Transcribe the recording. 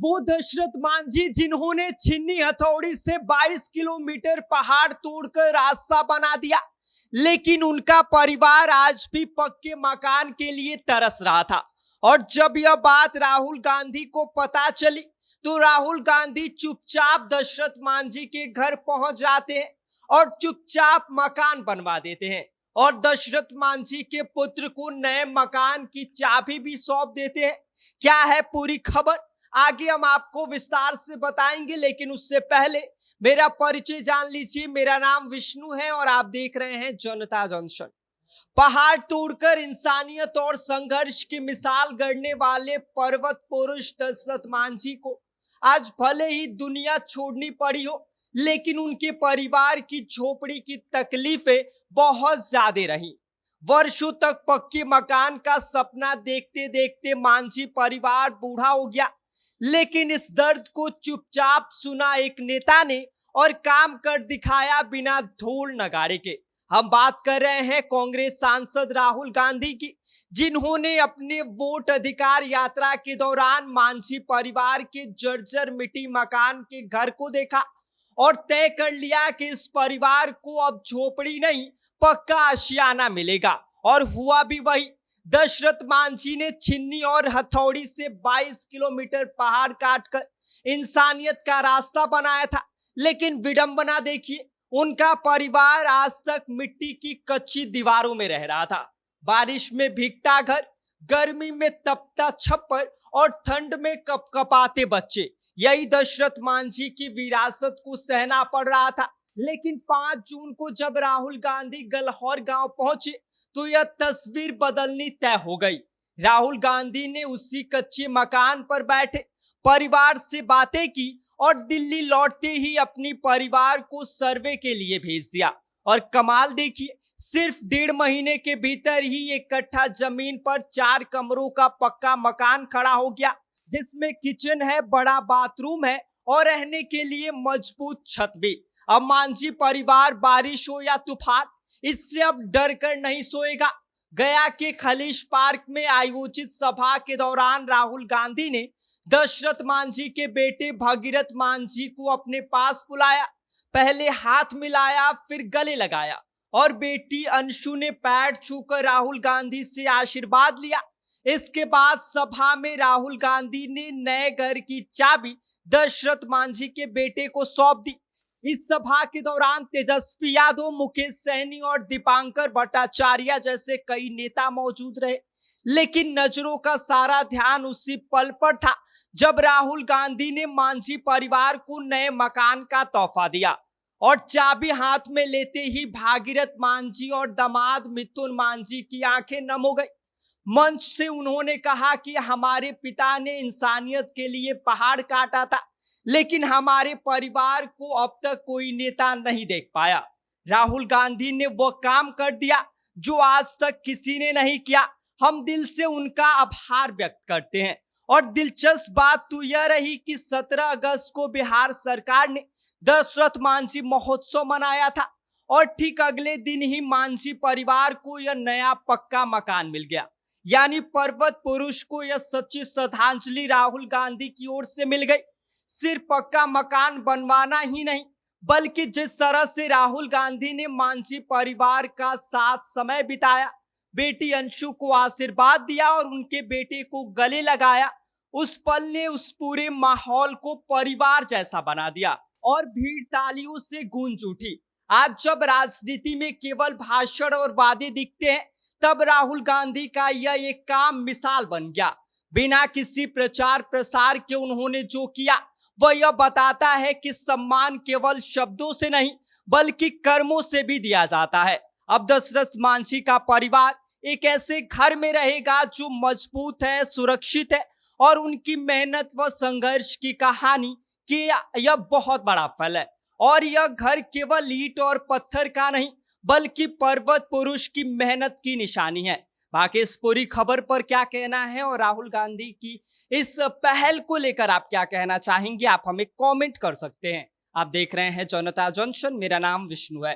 वो दशरथ मांझी जिन्होंने छिन्नी हथौड़ी से 22 किलोमीटर पहाड़ तोड़कर रास्ता बना दिया, लेकिन उनका परिवार आज भी पक्के मकान के लिए तरस रहा था। और जब यह बात राहुल गांधी को पता चली तो राहुल गांधी चुपचाप दशरथ मांझी के घर पहुंच जाते हैं और चुपचाप मकान बनवा देते हैं और दशरथ मांझी के पुत्र को नए मकान की चाबी भी सौंप देते हैं। क्या है पूरी खबर, आगे हम आपको विस्तार से बताएंगे, लेकिन उससे पहले मेरा परिचय जान लीजिए। मेरा नाम विष्णु है और आप देख रहे हैं जनता जंक्शन। पहाड़ तोड़कर इंसानियत और संघर्ष की मिसाल गढ़ने वाले पर्वत पुरुष दशरथ मांझी को आज भले ही दुनिया छोड़नी पड़ी हो, लेकिन उनके परिवार की झोपड़ी की तकलीफें बहुत ज्यादा रही। वर्षों तक पक्के मकान का सपना देखते देखते मांझी परिवार बूढ़ा हो गया, लेकिन इस दर्द को चुपचाप सुना एक नेता ने और काम कर दिखाया बिना ढोल नगाड़े के। हम बात कर रहे हैं कांग्रेस सांसद राहुल गांधी की, जिन्होंने अपने वोट अधिकार यात्रा के दौरान मांझी परिवार के जर्जर मिट्टी मकान के घर को देखा और तय कर लिया कि इस परिवार को अब झोपड़ी नहीं पक्का आशियाना मिलेगा। और हुआ भी वही। दशरथ मांझी ने छिन्नी और हथौड़ी से 22 किलोमीटर पहाड़ काटकर इंसानियत का रास्ता बनाया था, लेकिन विडंबना देखिए, उनका परिवार आज तक मिट्टी की कच्ची दीवारों में रह रहा था। बारिश में भीगता घर, गर्मी में तपता छप्पर और ठंड में कपकपाते बच्चे, यही दशरथ मांझी की विरासत को सहना पड़ रहा था। लेकिन 5 जून को जब राहुल गांधी गलहौर गांव पहुंचे तो यह तस्वीर बदलनी तय हो गई। राहुल गांधी ने उसी कच्चे मकान पर बैठे परिवार से बातें की और दिल्ली लौटते ही अपनी परिवार को सर्वे के लिए भेज दिया। और कमाल देखिए, सिर्फ 1.5 महीने के भीतर ही 1 कट्ठा जमीन पर 4 कमरों का पक्का मकान खड़ा हो गया, जिसमें किचन है, बड़ा बाथरूम है और रहने के लिए मजबूत छत भी। अब मांझी परिवार बारिश हो या तूफान, इससे अब डर कर नहीं सोएगा। गया के खलीश पार्क में आयोजित सभा के दौरान राहुल गांधी ने दशरथ मांझी के बेटे भगीरथ मांझी को अपने पास बुलाया, पहले हाथ मिलाया, फिर गले लगाया और बेटी अंशु ने पैर छूकर राहुल गांधी से आशीर्वाद लिया। इसके बाद सभा में राहुल गांधी ने नए घर की चाबी दशरथ मांझी के बेटे को सौंप दी। इस सभा के दौरान तेजस्वी यादव, मुकेश सहनी और दीपांकर भट्टाचार्य जैसे कई नेता मौजूद रहे, लेकिन नजरों का सारा ध्यान उसी पल पर था जब राहुल गांधी ने मांझी परिवार को नए मकान का तोहफा दिया। और चाबी हाथ में लेते ही भागीरथ मांझी और दामाद मिथुन मांझी की आंखें नम हो गई। मंच से उन्होंने कहा कि हमारे पिता ने इंसानियत के लिए पहाड़ काटा था, लेकिन हमारे परिवार को अब तक कोई नेता नहीं देख पाया। राहुल गांधी ने वो काम कर दिया जो आज तक किसी ने नहीं किया। हम दिल से उनका आभार व्यक्त करते हैं। और दिलचस्प बात तो यह रही कि 17 अगस्त को बिहार सरकार ने दशरथ मांझी महोत्सव मनाया था और ठीक अगले दिन ही मांझी परिवार को यह नया पक्का मकान मिल गया। यानी पर्वत पुरुष को यह सच्ची श्रद्धांजलि राहुल गांधी की ओर से मिल गई। सिर्फ पक्का मकान बनवाना ही नहीं, बल्कि जिस तरह से राहुल गांधी ने मांझी परिवार का साथ समय बिताया, बेटी अंशु को आशीर्वाद दिया और उनके बेटे को गले लगाया, उस पल ने उस पूरे माहौल को परिवार जैसा बना दिया और भीड़ तालियों से गूंज उठी। आज जब राजनीति में केवल भाषण और वादे दिखते हैं, तब राहुल गांधी का यह एक काम मिसाल बन गया। बिना किसी प्रचार प्रसार के उन्होंने जो किया वह यह बताता है कि सम्मान केवल शब्दों से नहीं बल्कि कर्मों से भी दिया जाता है। अब दशरथ मांझी का परिवार एक ऐसे घर में रहेगा जो मजबूत है, सुरक्षित है और उनकी मेहनत व संघर्ष की कहानी की यह बहुत बड़ा फल है। और यह घर केवल ईंट और पत्थर का नहीं बल्कि पर्वत पुरुष की मेहनत की निशानी है। बाकी इस पूरी खबर पर क्या कहना है और राहुल गांधी की इस पहल को लेकर आप क्या कहना चाहेंगे, आप हमें कमेंट कर सकते हैं। आप देख रहे हैं जनता जंक्शन, मेरा नाम विष्णु है।